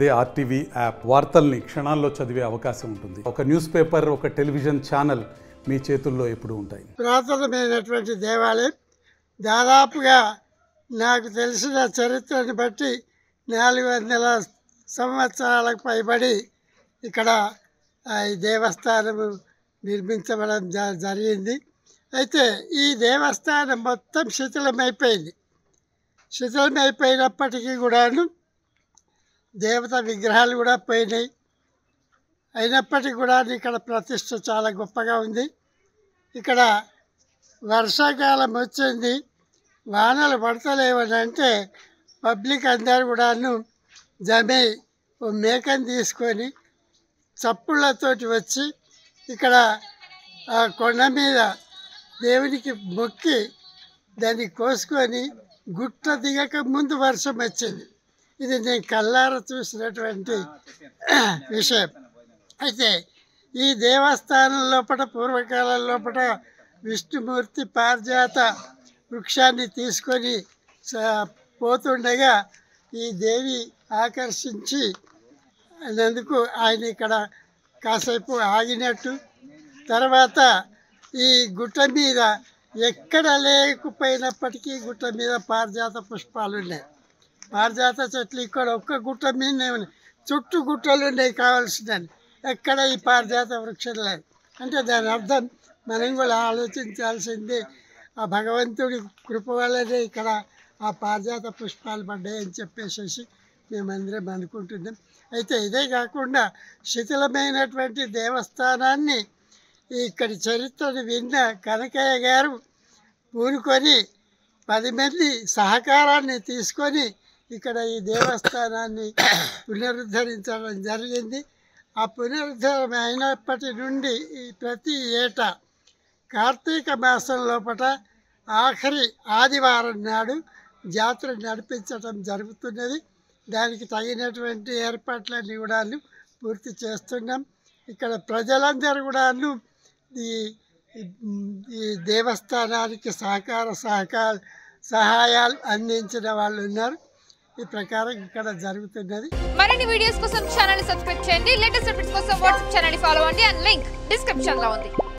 అదే RTV app వార్తల్ని క్షణాల్లో చదివే అవకాశం ఉంటుంది. ఒక న్యూస్ పేపర్, ఒక టెలివిజన్ ఛానల్ మీ చేతుల్లో ఎప్పుడూ ఉంటాయి. పురాతనమైనటువంటి దేవాలయం దాదాపుగా నాకు తెలిసిన చరిత్రను బట్టి 400 సంవత్సరాలకు పైబడి ఇక్కడ ఈ దేవస్థానం నిర్మించబడడం జరిగింది. అయితే ఈ దేవస్థానం మొత్తం శిథిలమైపోయినప్పటికీ కూడాను దేవత విగ్రహాలు కూడా పోయినాయి. అయినప్పటికీ కూడా ఇక్కడ ప్రతిష్ట చాలా గొప్పగా ఉంది. ఇక్కడ వర్షాకాలం వచ్చింది, వానలు పడతలేవని అంటే పబ్లిక్ అందరు కూడాను జమై ఓ మేకను తీసుకొని చప్పుళ్ళతోటి వచ్చి ఇక్కడ కొండ మీద దేవునికి మొక్కి దాన్ని కోసుకొని గుట్ట దిగక ముందు వర్షం వచ్చింది. ఇది నేను కళ్ళారా చూసినటువంటి విషయం. అయితే ఈ దేవస్థానం లోపల పూర్వకాలం లోపల విష్ణుమూర్తి పారిజాత వృక్షాన్ని తీసుకొని పోతుండగా ఈ దేవి ఆకర్షించి అందుకు ఆయన ఇక్కడ కాసేపు ఆగినట్టు. తర్వాత ఈ గుట్ట మీద ఎక్కడ లేకపోయినప్పటికీ గుట్ట మీద పారిజాత పుష్పాలు ఉన్నాయి. పారిజాత చెట్లు ఇక్కడ ఒక్క గుట్ట మీదనే ఉన్నాయి, చుట్టూ గుట్టలు ఉన్నాయి కావాల్సినవి. ఎక్కడ ఈ పారిజాత వృక్షం లేదు అంటే దాని అర్థం మనం కూడా ఆలోచించాల్సింది ఆ భగవంతుడి కృప వల్లనే ఇక్కడ ఆ పారిజాత పుష్పాలు పడ్డాయని చెప్పేసి మేమందరం అనుకుంటున్నాం. అయితే ఇదే కాకుండా శిథిలమైనటువంటి దేవస్థానాన్ని ఇక్కడి చరిత్రను విన్న కనకయ్య గారు పూనుకొని 10 మంది సహకారాన్ని తీసుకొని ఇక్కడ ఈ దేవస్థానాన్ని పునరుద్ధరించడం జరిగింది. ఆ పునరుద్ధరణ అయినప్పటి నుండి ప్రతి ఏటా కార్తీక మాసం లోపల ఆఖరి ఆదివారం నాడు జాతర నడిపించడం జరుగుతున్నది. దానికి తగినటువంటి ఏర్పాట్లన్నీ కూడా పూర్తి చేస్తున్నాం. ఇక్కడ ప్రజలందరూ కూడాను ఈ దేవస్థానానికి సహాయాలు అందించిన వాళ్ళు ఉన్నారు. ఈ ప్రకారం ఇక్కడ జరుగుతున్నది. మరిన్ని వీడియోస్ కోసం ఛానల్ ని సబ్స్క్రైబ్ చేయండి. లేటెస్ట్ అప్డేట్స్ కోసం వాట్సాప్ ఛానల్ ని ఫాలో అవ్వండి. అండ్ లింక్ డిస్క్రిప్షన్ లో ఉంది.